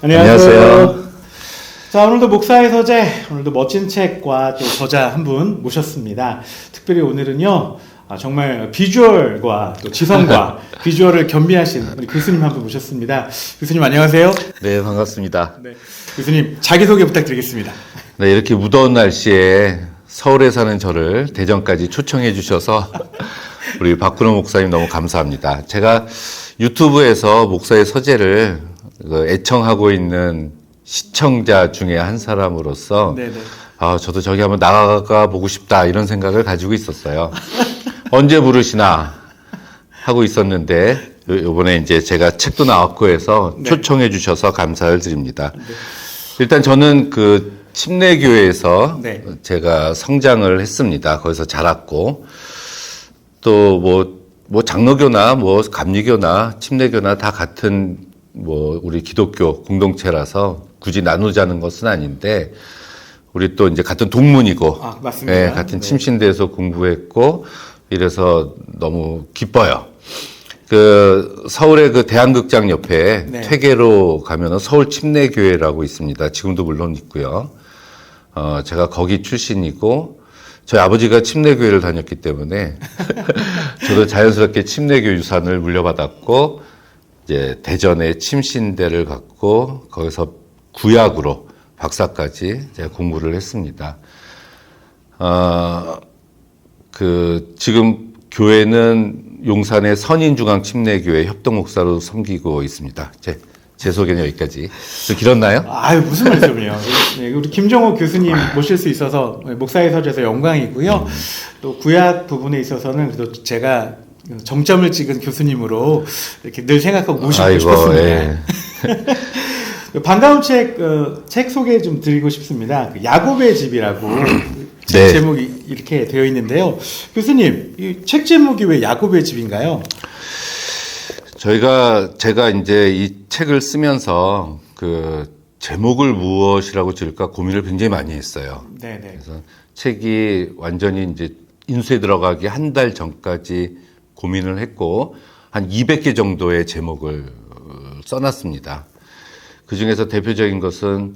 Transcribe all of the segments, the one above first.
안녕하세요. 자, 오늘도 목사의 서재, 오늘도 멋진 책과 또 저자 한 분 모셨습니다. 특별히 오늘은요, 정말 비주얼과 또 지성과 비주얼을 겸비하신 우리 교수님 한 분 모셨습니다. 교수님 안녕하세요. 네, 반갑습니다. 네, 교수님 자기소개 부탁드리겠습니다. 네, 이렇게 무더운 날씨에 서울에 사는 저를 대전까지 초청해 주셔서 우리 박근호 목사님 너무 감사합니다. 제가 유튜브에서 목사의 서재를 애청하고 있는 시청자 중에 한 사람으로서 네네. 저도 저기 한번 나가 보고 싶다 이런 생각을 가지고 있었어요. 언제 부르시나 하고 있었는데 요번에 이제 제가 책도 나왔고 해서 네. 초청해 주셔서 감사를 드립니다. 네. 일단 저는 그 침례교회에서 네. 제가 성장을 했습니다. 거기서 자랐고 또 뭐 장로교나 뭐 감리교나 침례교나 다 같은 우리 기독교 공동체라서 굳이 나누자는 것은 아닌데, 우리 또 이제 같은 동문이고, 맞습니다. 네, 같은 침신대에서 공부했고, 이래서 너무 기뻐요. 서울의 그 대한극장 옆에 네. 퇴계로 가면은 서울 침례교회라고 있습니다. 지금도 물론 있고요. 제가 거기 출신이고, 저희 아버지가 침례교회를 다녔기 때문에, 저도 자연스럽게 침례교 유산을 물려받았고, 이제 대전에 침신대를 갖고 거기서 구약으로 박사까지 제가 공부를 했습니다. 지금 교회는 용산의 선인중앙 침례교회 협동목사로 섬기고 있습니다. 제 소개는 여기까지. 좀 길었나요? 무슨 말씀이에요. 네, 우리 김정호 교수님 모실 수 있어서 목사의 서재에서 영광이고요. 또 구약 부분에 있어서는 그래도 제가 정점을 찍은 교수님으로 이렇게 늘 생각하고 모시고 싶었습니다. 예. 반가운 책 소개 좀 드리고 싶습니다. 야곱의 집이라고 책 네. 제목이 이렇게 되어 있는데요. 교수님, 이 책 제목이 왜 야곱의 집인가요? 제가 이제 이 책을 쓰면서 제목을 무엇이라고 지을까 고민을 굉장히 많이 했어요. 네네. 그래서 책이 완전히 이제 인쇄 들어가기 한 달 전까지 고민을 했고 한 200개 정도의 제목을 써놨습니다. 그 중에서 대표적인 것은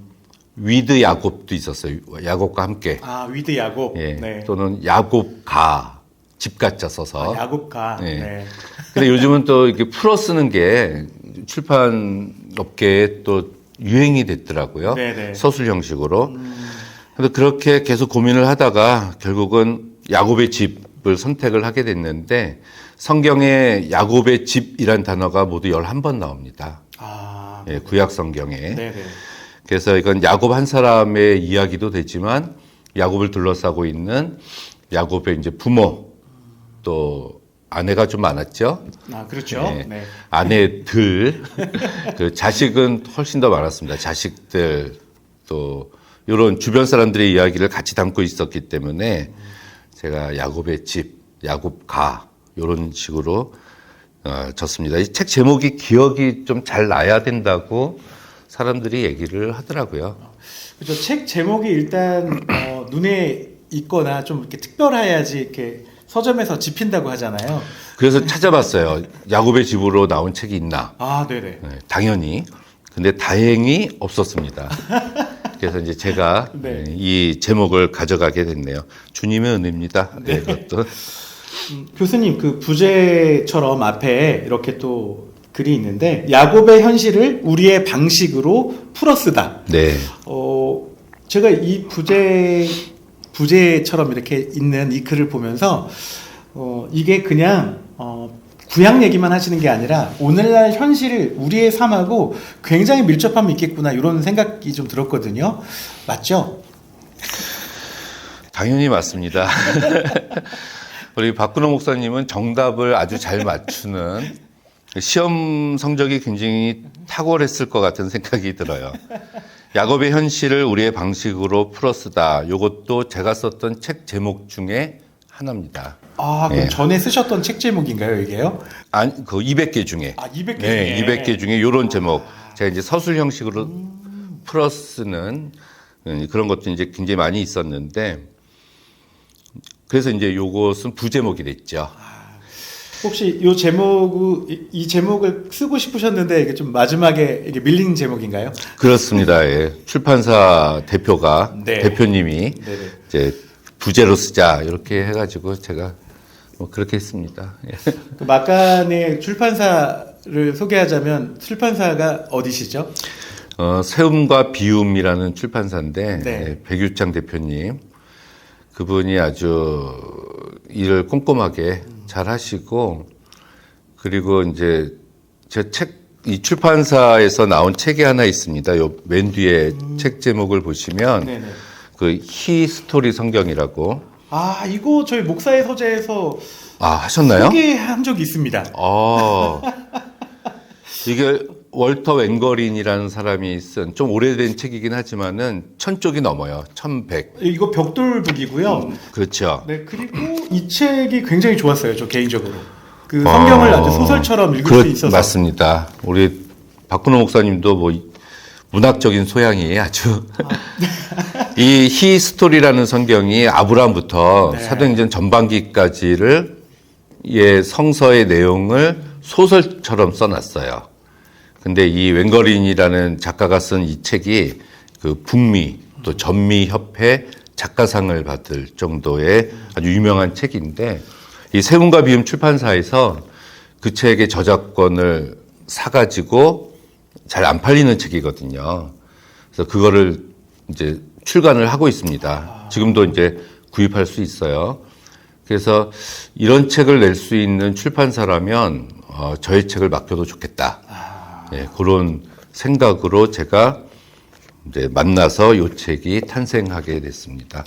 위드 야곱도 있었어요. 야곱과 함께. 위드 야곱. 예. 네. 또는 야곱가 집가자 써서. 야곱가. 예. 네. 근데 요즘은 또 이렇게 풀어 쓰는 게 출판 업계에 또 유행이 됐더라고요. 네네. 서술 형식으로. 근데 그렇게 계속 고민을 하다가 결국은 야곱의 집을 선택을 하게 됐는데 성경에 야곱의 집이란 단어가 모두 11번 나옵니다. 예, 구약 성경에. 네네. 그래서 이건 야곱 한 사람의 이야기도 되지만 야곱을 둘러싸고 있는 야곱의 이제 부모 또 아내가 좀 많았죠. 그렇죠. 네. 네. 아내들 자식은 훨씬 더 많았습니다. 자식들 또 이런 주변 사람들의 이야기를 같이 담고 있었기 때문에 제가 야곱의 집, 야곱가 이런 식으로 졌습니다. 이 책 제목이 기억이 좀 잘 나야 된다고 사람들이 얘기를 하더라고요. 그렇죠. 책 제목이 일단 눈에 있거나 좀 이렇게 특별해야지 이렇게 서점에서 집힌다고 하잖아요. 그래서 찾아봤어요. 야곱의 집으로 나온 책이 있나? 네네. 네, 당연히. 근데 다행히 없었습니다. 그래서 이제 제가 네. 이 제목을 가져가게 됐네요. 주님의 은혜입니다. 네, 네. 그것도. 교수님 그 부제처럼 앞에 이렇게 또 글이 있는데 야곱의 현실을 우리의 방식으로 풀어쓰다. 네. 제가 이 부제처럼 이렇게 있는 이 글을 보면서 이게 그냥 구약 얘기만 하시는 게 아니라 오늘날 현실을 우리의 삶하고 굉장히 밀접함이 있겠구나 이런 생각이 좀 들었거든요. 맞죠? 당연히 맞습니다. 우리 박근호 목사님은 정답을 아주 잘 맞추는 시험 성적이 굉장히 탁월했을 것 같은 생각이 들어요. 야곱의 현실을 우리의 방식으로 풀어쓰다. 이것도 제가 썼던 책 제목 중에 하나입니다. 그럼 예. 전에 쓰셨던 책 제목인가요, 이게요? 아니, 200개 중에. 200개 네, 중에. 200개 중에 이런 제목. 제가 이제 서술 형식으로 풀어쓰는 그런 것도 이제 굉장히 많이 있었는데 그래서 이제 요것은 부제목이 됐죠. 혹시 이 제목을 쓰고 싶으셨는데 이게 좀 마지막에 이게 밀린 제목인가요? 그렇습니다. 예. 출판사 대표가 네. 대표님이 네네. 이제 부제로 쓰자 이렇게 해가지고 제가 뭐 그렇게 했습니다. 예. 그 막간의 출판사를 소개하자면 출판사가 어디시죠? 세움과 비움이라는 출판사인데 네. 예, 백유창 대표님 그분이 아주 일을 꼼꼼하게 잘 하시고 그리고 이제 제 책 이 출판사에서 나온 책이 하나 있습니다. 요 맨 뒤에 책 제목을 보시면 네네. 그 히스토리 성경이라고 이거 저희 목사의 서재에서 하셨나요? 소개한 적이 있습니다. 이게 월터 웬거린이라는 사람이 쓴 좀 오래된 책이긴 하지만은 1000쪽이 넘어요. 1100. 이거 벽돌북이고요. 그렇죠. 네, 그리고 이 책이 굉장히 좋았어요. 저 개인적으로. 그 성경을 아주 소설처럼 읽을 수 있어서. 맞습니다. 우리 박근호 목사님도 뭐 문학적인 소양이 아주 이 히스토리라는 성경이 아브라함부터 네. 사도행전 전반기까지를 성서의 내용을 소설처럼 써놨어요. 근데 이 웬거린이라는 작가가 쓴 이 책이 그 북미 또 전미 협회 작가상을 받을 정도의 아주 유명한 책인데 이 세움과 비움 출판사에서 그 책의 저작권을 사가지고 잘 안 팔리는 책이거든요. 그래서 그거를 이제 출간을 하고 있습니다. 지금도 이제 구입할 수 있어요. 그래서 이런 책을 낼 수 있는 출판사라면 저의 책을 맡겨도 좋겠다. 예, 그런 생각으로 제가 이제 만나서 이 책이 탄생하게 됐습니다.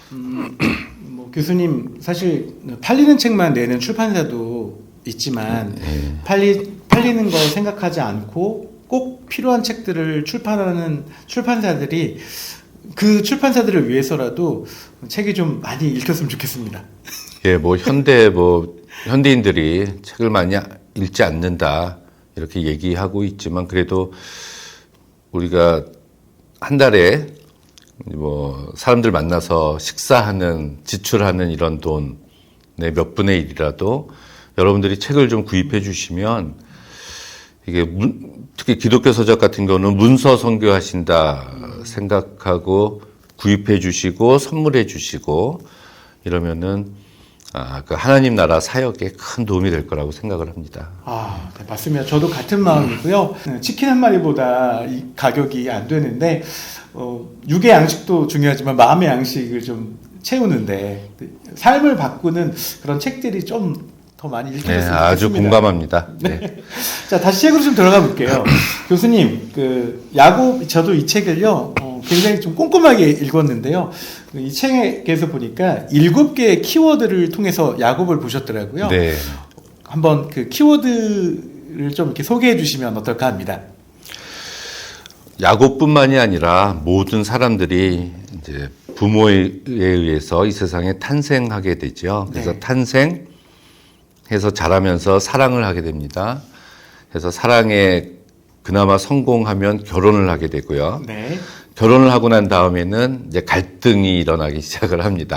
뭐 교수님 사실 팔리는 책만 내는 출판사도 있지만 팔리는 걸 생각하지 않고 꼭 필요한 책들을 출판하는 출판사들이 그 출판사들을 위해서라도 책이 좀 많이 읽혔으면 좋겠습니다. 예, 뭐 현대인들이 책을 많이 읽지 않는다 이렇게 얘기하고 있지만 그래도 우리가 한 달에 뭐 사람들 만나서 식사하는 지출하는 이런 돈의 몇 분의 1이라도 여러분들이 책을 좀 구입해 주시면 이게 특히 기독교 서적 같은 경우는 문서 선교하신다 생각하고 구입해 주시고 선물해 주시고 이러면은 그 하나님 나라 사역에 큰 도움이 될 거라고 생각을 합니다. 네, 맞습니다. 저도 같은 마음이고요. 치킨 한 마리보다 이 가격이 안 되는데 육의 양식도 중요하지만 마음의 양식을 좀 채우는데 삶을 바꾸는 그런 책들이 좀 더 많이 읽혔으면 좋겠습니다. 아주 공감합니다. 네. 자, 다시 책으로 좀 들어가 볼게요. 교수님, 야곱, 저도 이 책을요, 굉장히 좀 꼼꼼하게 읽었는데요. 이 책에서 보니까 7개의 키워드를 통해서 야곱을 보셨더라고요. 네. 한번 그 키워드를 좀 이렇게 소개해 주시면 어떨까 합니다. 야곱뿐만이 아니라 모든 사람들이 이제 부모에 의해서 이 세상에 탄생하게 되죠. 그래서 네. 탄생해서 자라면서 사랑을 하게 됩니다. 그래서 사랑에 그나마 성공하면 결혼을 하게 되고요. 네. 결혼을 하고 난 다음에는 이제 갈등이 일어나기 시작을 합니다.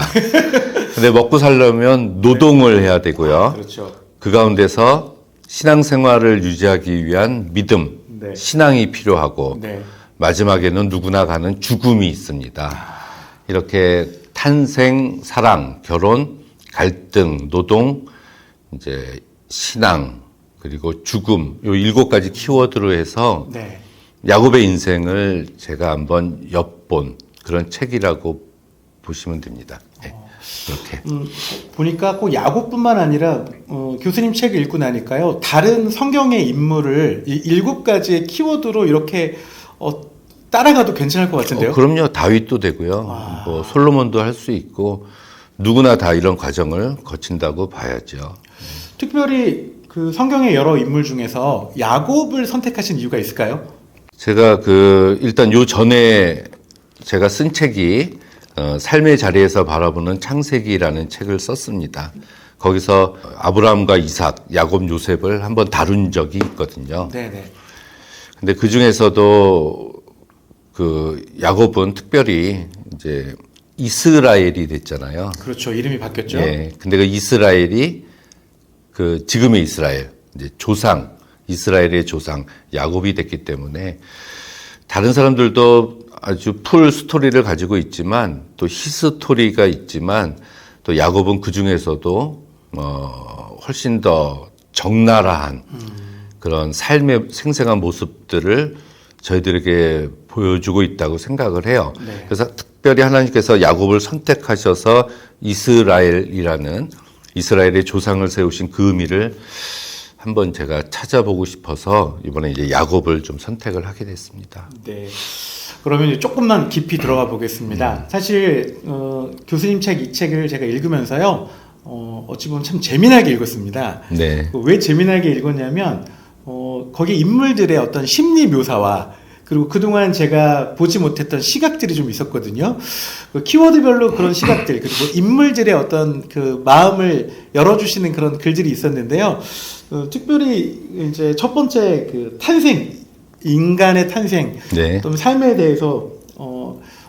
근데 먹고 살려면 노동을 해야 되고요. 그렇죠. 그 가운데서 신앙생활을 유지하기 위한 믿음, 네. 신앙이 필요하고 네. 마지막에는 누구나 가는 죽음이 있습니다. 이렇게 탄생, 사랑, 결혼, 갈등, 노동, 이제 신앙, 그리고 죽음, 요 7가지 키워드로 해서 네. 야곱의 인생을 제가 한번 엿본 그런 책이라고 보시면 됩니다. 네, 그렇게. 보니까 꼭 야곱뿐만 아니라 교수님 책을 읽고 나니까요. 다른 성경의 인물을 이 7가지의 키워드로 이렇게 따라가도 괜찮을 것 같은데요. 그럼요. 다윗도 되고요. 뭐 솔로몬도 할 수 있고 누구나 다 이런 과정을 거친다고 봐야죠. 특별히 그 성경의 여러 인물 중에서 야곱을 선택하신 이유가 있을까요? 제가 일단 요 전에 제가 쓴 책이 삶의 자리에서 바라보는 창세기라는 책을 썼습니다. 거기서 아브라함과 이삭, 야곱, 요셉을 한번 다룬 적이 있거든요. 네네. 근데 그 중에서도 그 야곱은 특별히 이제 이스라엘이 됐잖아요. 그렇죠. 이름이 바뀌었죠. 예. 근데 그 이스라엘이 그 지금의 이스라엘, 이제 조상, 이스라엘의 조상 야곱이 됐기 때문에 다른 사람들도 아주 풀 스토리를 가지고 있지만 또 히스토리가 있지만 또 야곱은 그 중에서도 훨씬 더 적나라한 그런 삶의 생생한 모습들을 저희들에게 보여주고 있다고 생각을 해요. 네. 그래서 특별히 하나님께서 야곱을 선택하셔서 이스라엘이라는 이스라엘의 조상을 세우신 그 의미를 한번 제가 찾아보고 싶어서 이번에 이제 야곱을 좀 선택을 하게 됐습니다. 네. 그러면 이제 조금만 깊이 들어가 보겠습니다. 사실 교수님 책 이 책을 제가 읽으면서요, 어찌 보면 참 재미나게 읽었습니다. 네. 왜 재미나게 읽었냐면 거기 인물들의 어떤 심리 묘사와 그리고 그동안 제가 보지 못했던 시각들이 좀 있었거든요. 그 키워드별로 그런 시각들, 그리고 인물들의 어떤 그 마음을 열어주시는 그런 글들이 있었는데요. 특별히 이제 첫 번째 그 탄생, 인간의 탄생, 네. 또 삶에 대해서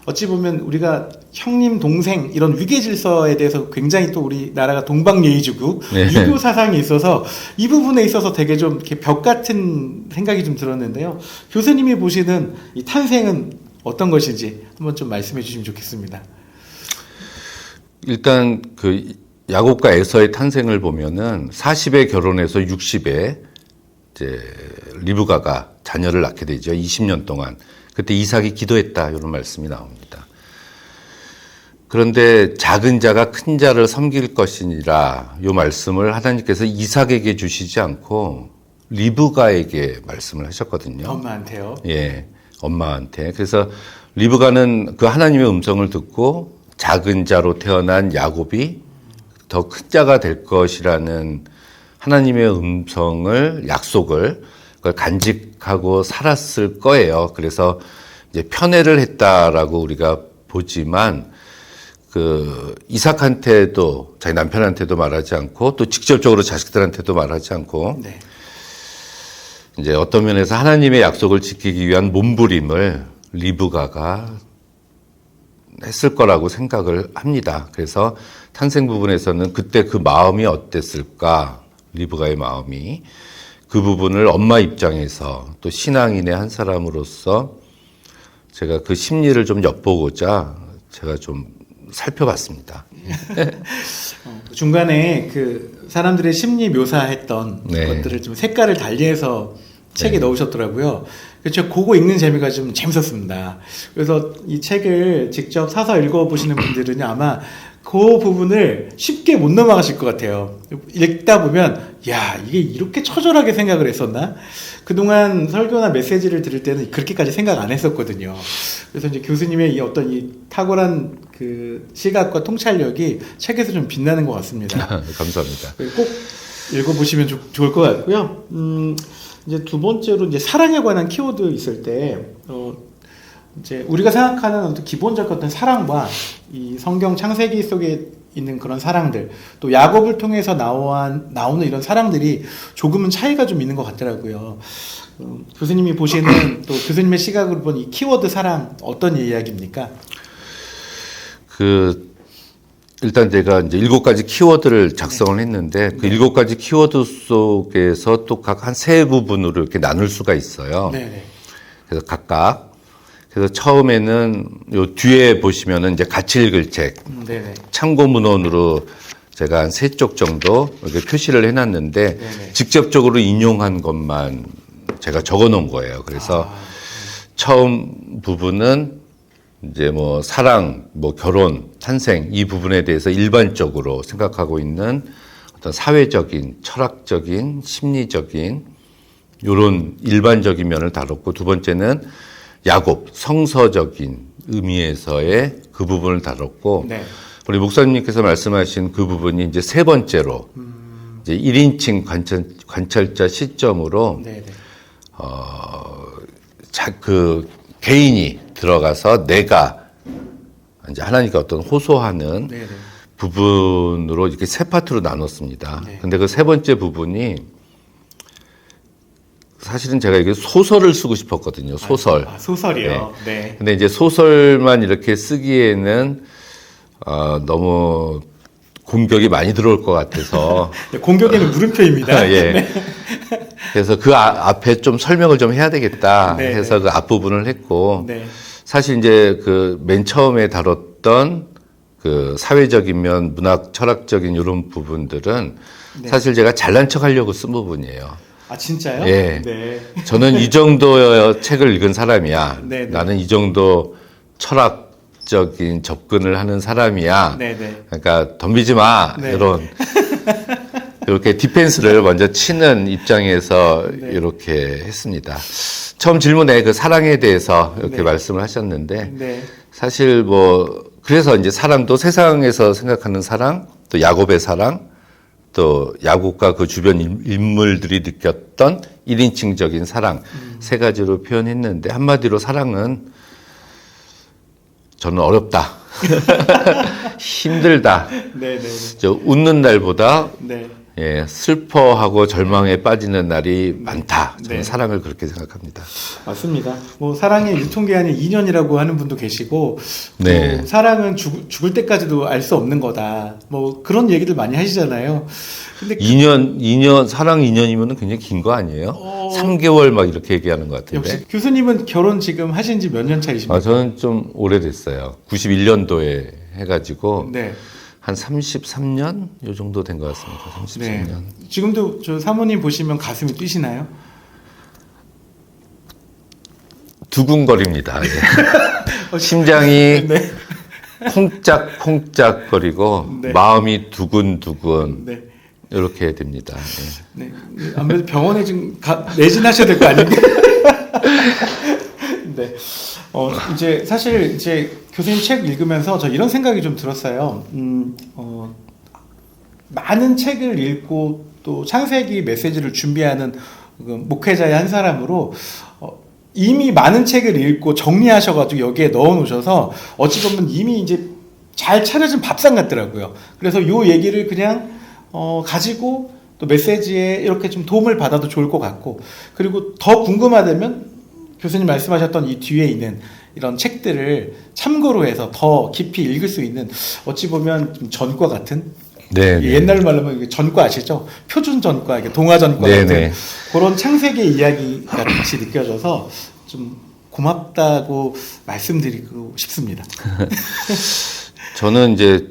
어찌 보면 우리가 형님, 동생 이런 위계 질서에 대해서 굉장히 또 우리나라가 동방예의주국 네. 유교 사상이 있어서 이 부분에 있어서 되게 좀 이렇게 벽 같은 생각이 좀 들었는데요. 교수님이 보시는 이 탄생은 어떤 것인지 한번 좀 말씀해 주시면 좋겠습니다. 일단 그 야곱과 에서의 탄생을 보면은 40에 결혼해서 60에 이제 리브가가 자녀를 낳게 되죠. 20년 동안. 그때 이삭이 기도했다 이런 말씀이 나옵니다. 그런데 작은 자가 큰 자를 섬길 것이니라 이 말씀을 하나님께서 이삭에게 주시지 않고 리브가에게 말씀을 하셨거든요. 엄마한테요. 예, 엄마한테. 그래서 리브가는 그 하나님의 음성을 듣고 작은 자로 태어난 야곱이 더 큰 자가 될 것이라는 하나님의 음성을, 약속을 그걸 간직하고 살았을 거예요. 그래서 이제 편애를 했다라고 우리가 보지만 그 이삭한테도 자기 남편한테도 말하지 않고 또 직접적으로 자식들한테도 말하지 않고 네. 이제 어떤 면에서 하나님의 약속을 지키기 위한 몸부림을 리브가가 했을 거라고 생각을 합니다. 그래서 탄생 부분에서는 그때 그 마음이 어땠을까? 리브가의 마음이 그 부분을 엄마 입장에서 또 신앙인의 한 사람으로서 제가 그 심리를 좀 엿보고자 제가 좀 살펴봤습니다. 중간에 그 사람들의 심리 묘사했던 네. 것들을 좀 색깔을 달리해서 책에 네. 넣으셨더라고요. 그래서 그거 읽는 재미가 좀 재밌었습니다. 그래서 이 책을 직접 사서 읽어보시는 분들은 아마 그 부분을 쉽게 못 넘어가실 것 같아요. 읽다 보면 야, 이게 이렇게 처절하게 생각을 했었나? 그동안 설교나 메시지를 들을 때는 그렇게까지 생각 안 했었거든요. 그래서 이제 교수님의 이 어떤 이 탁월한 그 시각과 통찰력이 책에서 좀 빛나는 것 같습니다. 감사합니다. 꼭 읽어보시면 좋을 것 같고요. 이제 두 번째로 이제 사랑에 관한 키워드 있을 때, 이제 우리가 생각하는 어떤 기본적 어떤 사랑과 이 성경 창세기 속에 있는 그런 사랑들, 또 야곱을 통해서 나오는 이런 사랑들이 조금은 차이가 좀 있는 것 같더라고요. 교수님이 보시는 또 교수님의 시각으로 본 이 키워드 사랑 어떤 이야기입니까? 일단 제가 이제 7가지 키워드를 작성을 했는데 그 7가지 키워드 속에서 또 각 한 세 부분으로 이렇게 나눌 수가 있어요. 네네. 그래서 각각. 그래서 처음에는 요 뒤에 보시면은 이제 같이 읽을 책, 네네. 참고 문헌으로 제가 한 3쪽 정도 이렇게 표시를 해놨는데 네네. 직접적으로 인용한 것만 제가 적어 놓은 거예요. 그래서 처음 부분은 이제 뭐 사랑, 뭐 결혼, 탄생 이 부분에 대해서 일반적으로 생각하고 있는 어떤 사회적인, 철학적인, 심리적인 이런 일반적인 면을 다뤘고 두 번째는 야곱, 성서적인 의미에서의 그 부분을 다뤘고 네. 우리 목사님께서 말씀하신 그 부분이 이제 세 번째로 이제 1인칭 관찰자 시점으로 네네. 그 개인이 들어가서 내가 이제 하나님께 어떤 호소하는 네네. 부분으로 이렇게 세 파트로 나눴습니다. 네. 근데 그 세 번째 부분이 사실은 제가 이게 소설을 쓰고 싶었거든요. 소설. 소설이요. 네. 근데 이제 소설만 이렇게 쓰기에는 너무 공격이 많이 들어올 것 같아서. 네, 공격에는 물음표입니다. 예. 네. 그래서 그 앞에 좀 설명을 좀 해야 되겠다 네, 해서 네. 그 앞부분을 했고. 네. 사실 이제 그 맨 처음에 다뤘던 그 사회적인 면, 문학, 철학적인 이런 부분들은 네. 사실 제가 잘난 척 하려고 쓴 부분이에요. 아, 진짜요? 예. 네. 저는 이 정도 책을 읽은 사람이야. 네, 네. 나는 이 정도 철학적인 접근을 하는 사람이야. 네네. 그러니까 덤비지 마. 네. 이런 이렇게 디펜스를 먼저 치는 입장에서 네. 이렇게 했습니다. 처음 질문에 그 사랑에 대해서 이렇게 네. 말씀을 하셨는데 네. 사실 뭐 그래서 이제 사랑도 세상에서 생각하는 사랑, 또 야곱의 사랑, 또 야곱과 그 주변 인물들이 느꼈던 1인칭적인 사랑 세 가지로 표현했는데 한마디로 사랑은 저는 어렵다. 힘들다. 네네. 저 웃는 날보다 네. 예, 슬퍼하고 절망에 빠지는 날이 많다. 저는 네. 사랑을 그렇게 생각합니다. 맞습니다. 뭐 사랑의 유통기한이 2년이라고 하는 분도 계시고, 네. 또 사랑은 죽을 때까지도 알 수 없는 거다. 뭐 그런 얘기들 많이 하시잖아요. 근데 2년, 사랑 2년이면 굉장히 긴 거 아니에요? 3개월 막 이렇게 얘기하는 것 같은데. 역시 교수님은 결혼 지금 하신 지 몇 년 차이십니까? 저는 좀 오래됐어요. 91년도에 해가지고 네. 한 33년 요 정도 된 것 같습니다. 33년. 네. 지금도 저 사모님 보시면 가슴이 뛰시나요? 두근거립니다. 예. 심장이 네. 콩짝콩짝거리고 네. 마음이 두근두근 네. 이렇게 됩니다. 예. 네. 아무래도 병원에 좀 내진하셔야 될 거 아닙니까? 네. 이제 사실 이제 교수님 책 읽으면서 저 이런 생각이 좀 들었어요. 많은 책을 읽고 또 창세기 메시지를 준비하는 그 목회자의 한 사람으로 이미 많은 책을 읽고 정리하셔가지고 여기에 넣어놓으셔서 어찌 보면 이미 이제 잘 차려진 밥상 같더라고요. 그래서 요 얘기를 그냥 가지고 또 메시지에 이렇게 좀 도움을 받아도 좋을 것 같고, 그리고 더 궁금하다면 교수님 말씀하셨던 이 뒤에 있는 이런 책들을 참고로 해서 더 깊이 읽을 수 있는, 어찌 보면 좀 전과 같은, 네, 네. 옛날 말로 하면 전과 아시죠? 표준 전과, 이게 동화 전과 네, 같은 네. 그런 창세기 이야기 같이 느껴져서 좀 고맙다고 말씀드리고 싶습니다. 저는 이제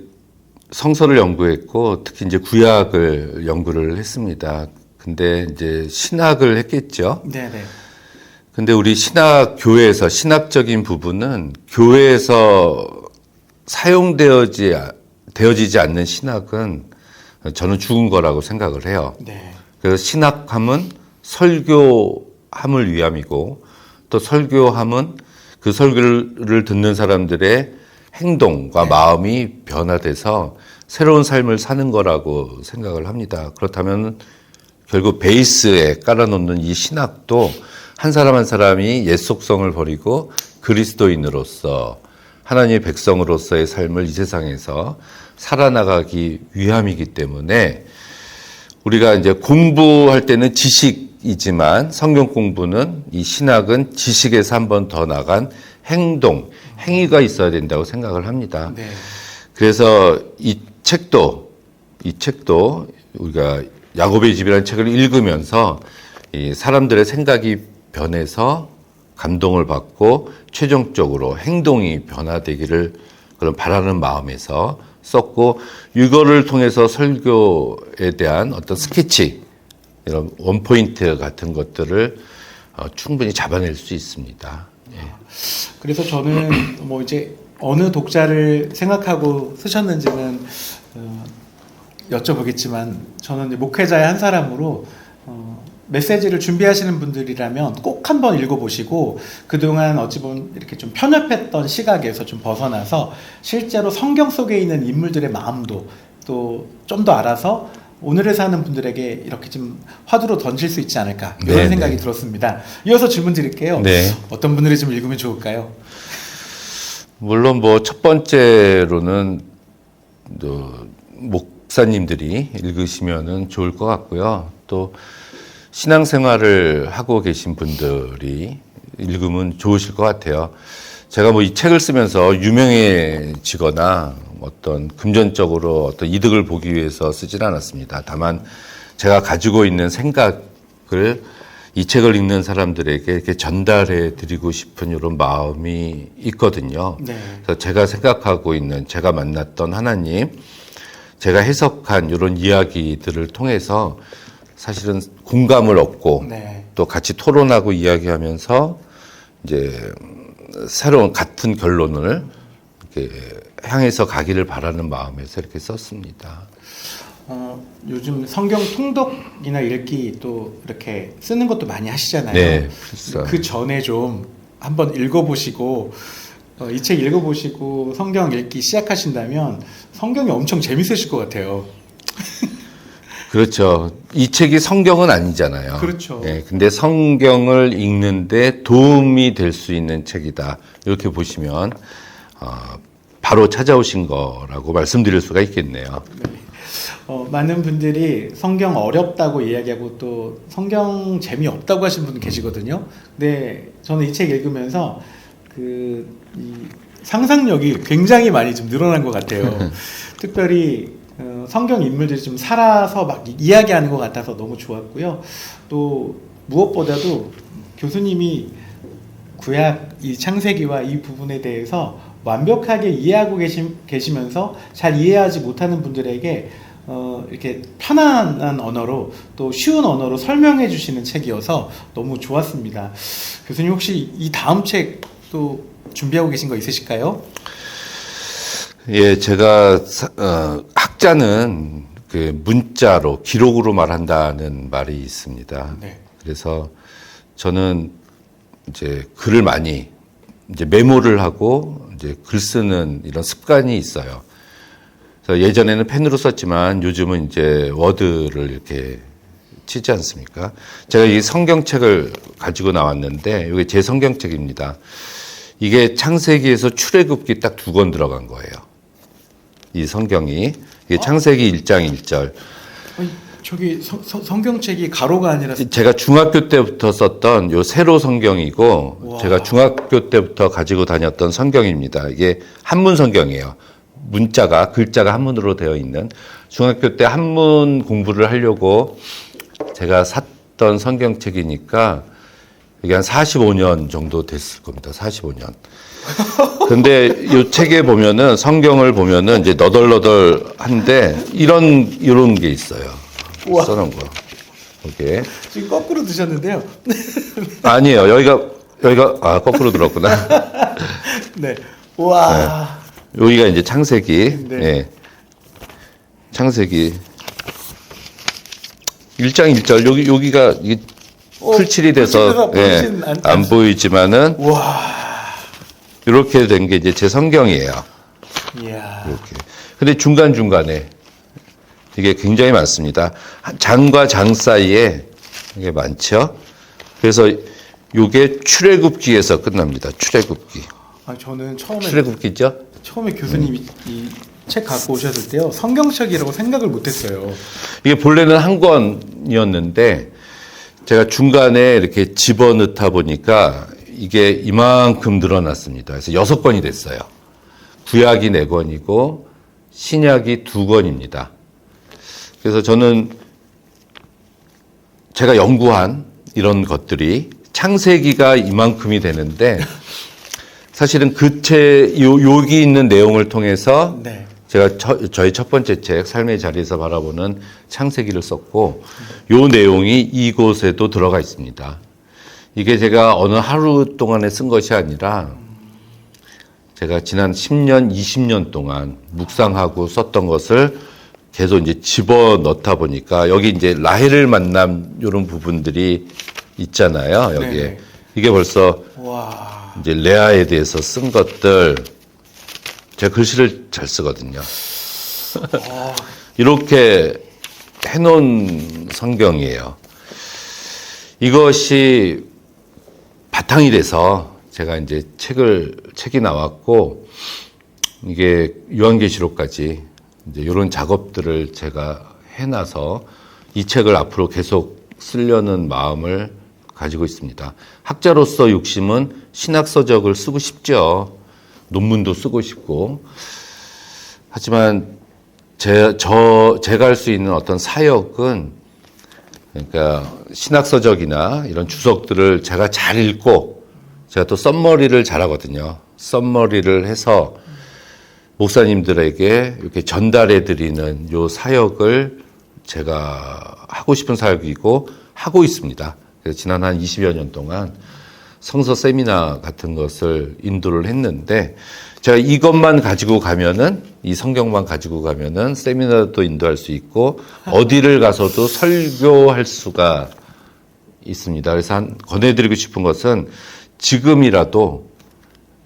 성서를 연구했고 특히 이제 구약을 연구를 했습니다. 근데 이제 신학을 했겠죠. 네네. 근데 우리 교회에서 신학적인 부분은 교회에서 되어지지 않는 신학은 저는 죽은 거라고 생각을 해요. 네. 그래서 신학함은 설교함을 위함이고 또 설교함은 그 설교를 듣는 사람들의 행동과 마음이 변화돼서 새로운 삶을 사는 거라고 생각을 합니다. 그렇다면 결국 베이스에 깔아놓는 이 신학도 한 사람 한 사람이 옛 속성을 버리고 그리스도인으로서 하나님의 백성으로서의 삶을 이 세상에서 살아나가기 위함이기 때문에 우리가 이제 공부할 때는 지식이지만 성경 공부는 이 신학은 지식에서 한 번 더 나간 행위가 있어야 된다고 생각을 합니다. 네. 그래서 이 책도 우리가 야곱의 집이라는 책을 읽으면서 이 사람들의 생각이 변해서 감동을 받고 최종적으로 행동이 변화되기를 그런 바라는 마음에서 썼고, 이거를 통해서 설교에 대한 어떤 스케치, 이런 원포인트 같은 것들을 충분히 잡아낼 수 있습니다. 예. 그래서 저는 뭐 이제 어느 독자를 생각하고 쓰셨는지는 여쭤보겠지만, 저는 이제 목회자의 한 사람으로 메시지를 준비하시는 분들이라면 꼭 한번 읽어보시고 그동안 어찌 보면 이렇게 좀 편협했던 시각에서 좀 벗어나서 실제로 성경 속에 있는 인물들의 마음도 또 좀 더 알아서 오늘을 사는 분들에게 이렇게 좀 화두로 던질 수 있지 않을까, 이런 네, 생각이 네. 들었습니다. 이어서 질문 드릴게요. 네. 어떤 분들이 좀 읽으면 좋을까요? 물론 뭐 첫 번째로는 목사님들이 읽으시면은 좋을 것 같고요. 또 신앙생활을 하고 계신 분들이 읽으면 좋으실 것 같아요. 제가 뭐 이 책을 쓰면서 유명해지거나 어떤 금전적으로 어떤 이득을 보기 위해서 쓰진 않았습니다. 다만 제가 가지고 있는 생각을 이 책을 읽는 사람들에게 이렇게 전달해 드리고 싶은 이런 마음이 있거든요. 네. 그래서 제가 생각하고 있는, 제가 만났던 하나님, 제가 해석한 이런 이야기들을 통해서 사실은 공감을 얻고 네. 또 같이 토론하고 이야기하면서 이제 새로운 같은 결론을 이렇게 향해서 가기를 바라는 마음에서 이렇게 썼습니다. 요즘 성경 통독이나 읽기 또 이렇게 쓰는 것도 많이 하시잖아요. 네, 그렇죠. 그 전에 좀 한번 읽어보시고 이 책 읽어보시고 성경 읽기 시작하신다면 성경이 엄청 재밌으실 것 같아요. 그렇죠. 이 책이 성경은 아니잖아요. 그렇죠. 네, 근데 성경을 읽는데 도움이 될 수 있는 책이다. 이렇게 보시면 바로 찾아오신 거라고 말씀드릴 수가 있겠네요. 많은 분들이 성경 어렵다고 이야기하고 또 성경 재미없다고 하시는 분 계시거든요. 근데 저는 이 책 읽으면서 이 상상력이 굉장히 많이 좀 늘어난 것 같아요. 특별히 성경 인물들이 좀 살아서 막 이야기하는 것 같아서 너무 좋았고요. 또 무엇보다도 교수님이 구약 이 창세기와 이 부분에 대해서 완벽하게 이해하고 계시면서 잘 이해하지 못하는 분들에게 이렇게 편안한 언어로 또 쉬운 언어로 설명해 주시는 책이어서 너무 좋았습니다. 교수님 혹시 이 다음 책 또 준비하고 계신 거 있으실까요? 예, 제가 학자는 그 문자로 기록으로 말한다는 말이 있습니다. 네. 그래서 저는 이제 글을 많이 이제 메모를 하고 이제 글 쓰는 이런 습관이 있어요. 그래서 예전에는 펜으로 썼지만 요즘은 이제 워드를 이렇게 치지 않습니까? 제가 이 성경책을 가지고 나왔는데 이게 제 성경책입니다. 이게 창세기에서 출애굽기 딱 2권 들어간 거예요. 이 성경이 이게 창세기 1장 1절. 아니, 저기 성경책이 가로가 아니라 제가 중학교 때부터 썼던 요 세로 성경이고 우와. 제가 중학교 때부터 가지고 다녔던 성경입니다. 이게 한문 성경이에요. 글자가 한문으로 되어 있는 중학교 때 한문 공부를 하려고 제가 샀던 성경책이니까 이게 한 45년 정도 됐을 겁니다. 45년. 근데 이 책에 보면은 성경을 보면은 이제 너덜너덜한데 이런 게 있어요. 우와. 써놓은 거. 이게 지금 거꾸로 드셨는데요. 아니에요. 여기가 거꾸로 들었구나. 네. 와. 여기가 이제 창세기. 네. 예. 창세기 1장 1절 여기가 이게 풀칠이 돼서 보이진 안 보이지만은 와. 이렇게 된 게 이제 제 성경이에요. 이야. 이렇게. 근데 중간중간에 이게 굉장히 많습니다. 장과 장 사이에 이게 많죠. 그래서 이게 출애굽기에서 끝납니다. 출애굽기. 저는 출애굽기죠? 처음에 교수님이 이 책 갖고 오셨을 때요. 성경책이라고 생각을 못 했어요. 이게 본래는 한 권이었는데 제가 중간에 이렇게 집어넣다 보니까 이게 이만큼 늘어났습니다. 그래서 6권이 됐어요. 구약이 4권이고 신약이 2권입니다. 그래서 저는 제가 연구한 이런 것들이 창세기가 이만큼이 되는데 사실은 여기 있는 내용을 통해서 네. 제가 저희 첫 번째 책 삶의 자리에서 바라보는 창세기를 썼고 요 내용이 이곳에도 들어가 있습니다. 이게 제가 어느 하루 동안에 쓴 것이 아니라 제가 지난 10년, 20년 동안 묵상하고 썼던 것을 계속 이제 집어넣다 보니까 여기 이제 라헬을 만난 이런 부분들이 있잖아요. 여기에. 네. 이게 벌써 와. 이제 레아에 대해서 쓴 것들 제가 글씨를 잘 쓰거든요. 이렇게 해놓은 성경이에요. 이것이 바탕이 돼서 제가 이제 책이 나왔고 이게 요한계시록까지 이제 이런 작업들을 제가 해놔서 이 책을 앞으로 계속 쓰려는 마음을 가지고 있습니다. 학자로서 욕심은 신학서적을 쓰고 싶죠. 논문도 쓰고 싶고. 하지만 제가 할 수 있는 어떤 사역은, 그러니까 신학서적이나 이런 주석들을 제가 잘 읽고, 제가 또 썸머리를 잘하거든요. 썸머리를 해서 목사님들에게 이렇게 전달해 드리는 요 사역을 제가 하고 싶은 사역이고 하고 있습니다. 그래서 지난 한 20여 년 동안 성서 세미나 같은 것을 인도를 했는데, 제가 이것만 가지고 가면은, 이 성경만 가지고 가면은 세미나도 인도할 수 있고 어디를 가서도 설교할 수가 있습니다. 그래서 권해드리고 싶은 것은, 지금이라도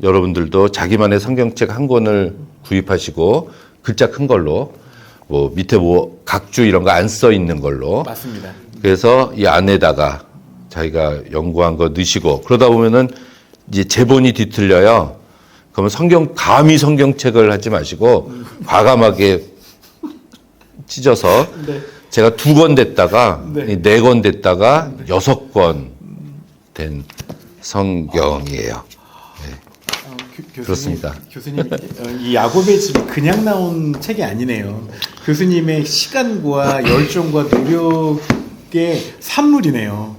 여러분들도 자기만의 성경책 한 권을 구입하시고 글자 큰 걸로, 뭐 밑에 뭐 각주 이런 거 안 써 있는 걸로, 맞습니다. 그래서 이 안에다가 자기가 연구한 거 넣으시고, 그러다 보면은 이제 제본이 뒤틀려요. 그러면 감히 성경책을 하지 마시고 과감하게 찢어서, 네. 제가 2권 됐다가 네. 4권 됐다가 6권 된 성경이에요. 그렇습니다. 교수님, 이 야곱의 집이 그냥 나온 책이 아니네요. 교수님의 시간과 열정과 노력의 산물이네요.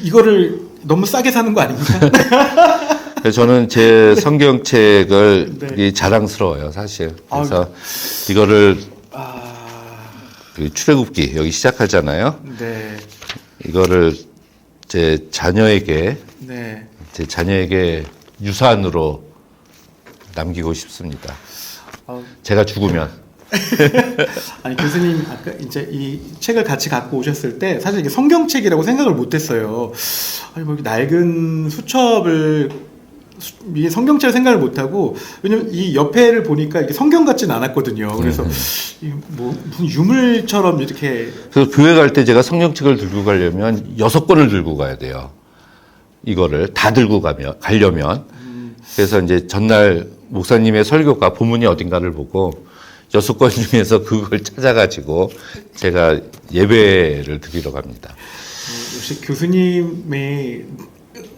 이거를 너무 싸게 사는 거 아닙니까? 저는 제 성경책을 네. 자랑스러워요, 사실. 그래서 이거를 출애굽기 여기 시작하잖아요. 네. 이거를 제 자녀에게 유산으로 남기고 싶습니다. 제가 죽으면. 아니, 교수님 아까 이제 이 책을 같이 갖고 오셨을 때 사실 이게 성경책이라고 생각을 못했어요. 아니, 뭐 이렇게 낡은 수첩을 이게 성경책을 생각을 못하고, 왜냐면 이 옆에를 보니까 이게 성경 같진 않았거든요. 그래서 뭐 무슨 유물처럼 이렇게. 그래서 교회 갈 때 제가 성경책을 들고 가려면 6권을 들고 가야 돼요. 이거를 다 들고 가려면. 그래서 이제 전날 목사님의 설교가 본문이 어딘가를 보고 6권 중에서 그걸 찾아가지고 제가 예배를 드리러 갑니다. 역시 교수님이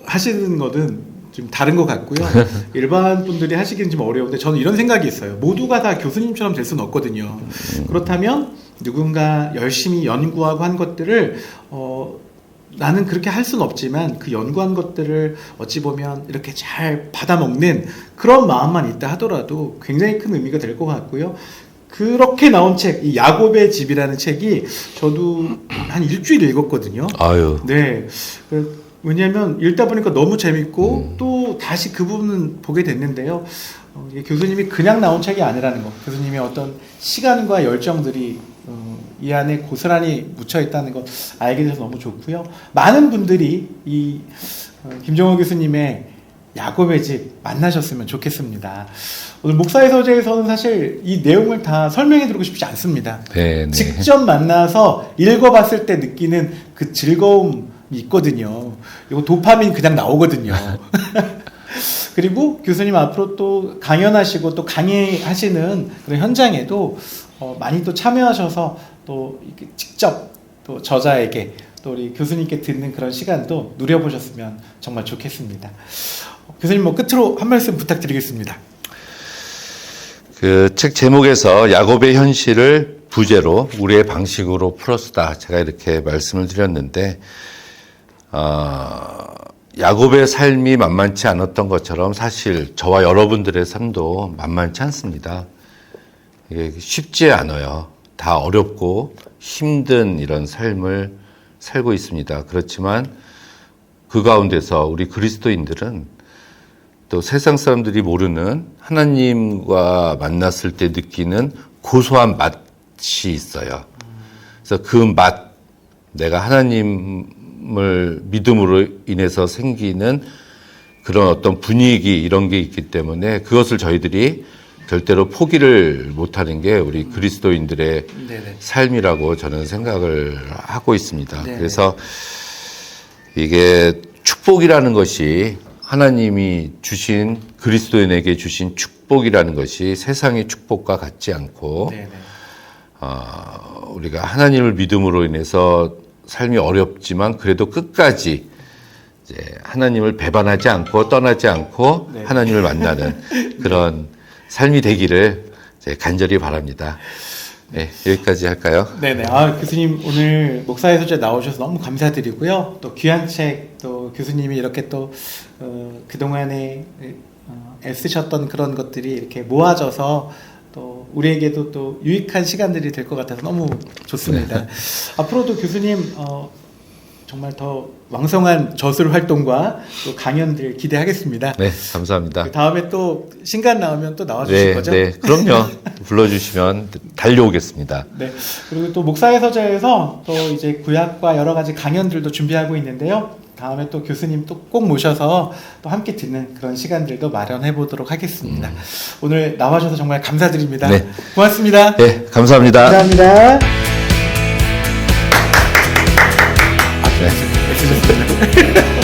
하시는 거는 좀 다른 것 같고요. 일반 분들이 하시기는 좀 어려운데, 저는 이런 생각이 있어요. 모두가 다 교수님처럼 될 수는 없거든요. 그렇다면 누군가 열심히 연구하고 한 것들을 나는 그렇게 할 수는 없지만 그 연구한 것들을 어찌 보면 이렇게 잘 받아먹는 그런 마음만 있다 하더라도 굉장히 큰 의미가 될 것 같고요. 그렇게 나온 책, 이 야곱의 집이라는 책이 저도 한 일주일 읽었거든요. 아유. 네. 왜냐하면 읽다 보니까 너무 재밌고 또 다시 그 부분은 보게 됐는데요. 이게 교수님이 그냥 나온 책이 아니라는 거, 교수님의 어떤 시간과 열정들이 이 안에 고스란히 묻혀 있다는 것 알게 돼서 너무 좋고요. 많은 분들이 이 김정호 교수님의 야곱의 집 만나셨으면 좋겠습니다. 오늘 목사의 서재에서는 사실 이 내용을 다 설명해 드리고 싶지 않습니다. 네. 직접 만나서 읽어봤을 때 느끼는 그 즐거움이 있거든요. 이거 도파민 그냥 나오거든요. 그리고 교수님 앞으로 또 강연하시고 또 강의하시는 그런 현장에도 많이 또 참여하셔서 또 이렇게 직접 또 저자에게 또 우리 교수님께 듣는 그런 시간도 누려보셨으면 정말 좋겠습니다. 교수님, 뭐 끝으로 한 말씀 부탁드리겠습니다. 그 책 제목에서 야곱의 현실을 부제로 우리의 방식으로 풀었다, 제가 이렇게 말씀을 드렸는데, 야곱의 삶이 만만치 않았던 것처럼 사실 저와 여러분들의 삶도 만만치 않습니다. 이게 쉽지 않아요. 다 어렵고 힘든 이런 삶을 살고 있습니다. 그렇지만 그 가운데서 우리 그리스도인들은 또 세상 사람들이 모르는 하나님과 만났을 때 느끼는 고소한 맛이 있어요. 그래서 그 맛, 내가 하나님을 믿음으로 인해서 생기는 그런 어떤 분위기, 이런 게 있기 때문에 그것을 저희들이 절대로 포기를 못하는 게 우리 그리스도인들의 네네. 삶이라고 저는 생각을 하고 있습니다. 네네. 그래서 이게 축복이라는 것이, 하나님이 주신, 그리스도인에게 주신 축복이라는 것이 세상의 축복과 같지 않고, 네네. 우리가 하나님을 믿음으로 인해서 삶이 어렵지만 그래도 끝까지 이제 하나님을 배반하지 않고 떠나지 않고 네. 하나님을 만나는 그런 삶이 되기를 이제 간절히 바랍니다. 네, 여기까지 할까요? 네네. 아, 교수님 오늘 목사의 소재 나오셔서 너무 감사드리고요. 또 귀한 책, 또 교수님이 이렇게 또 그동안에 애쓰셨던 그런 것들이 이렇게 모아져서 또 우리에게도 또 유익한 시간들이 될 것 같아서 너무 좋습니다. 앞으로도 교수님 정말 더 왕성한 저술 활동과 또 강연들 기대하겠습니다. 네, 감사합니다. 다음에 또 신간 나오면 또 나와주실 네, 거죠? 네, 그럼요. 불러주시면 달려오겠습니다. 네. 그리고 또 목사의 서재에서 또 이제 구약과 여러 가지 강연들도 준비하고 있는데요. 다음에 또 교수님 또 꼭 모셔서 또 함께 듣는 그런 시간들도 마련해 보도록 하겠습니다. 오늘 나와주셔서 정말 감사드립니다. 네. 고맙습니다. 네, 감사합니다. 감사합니다. 네. 애쓰셨습니다.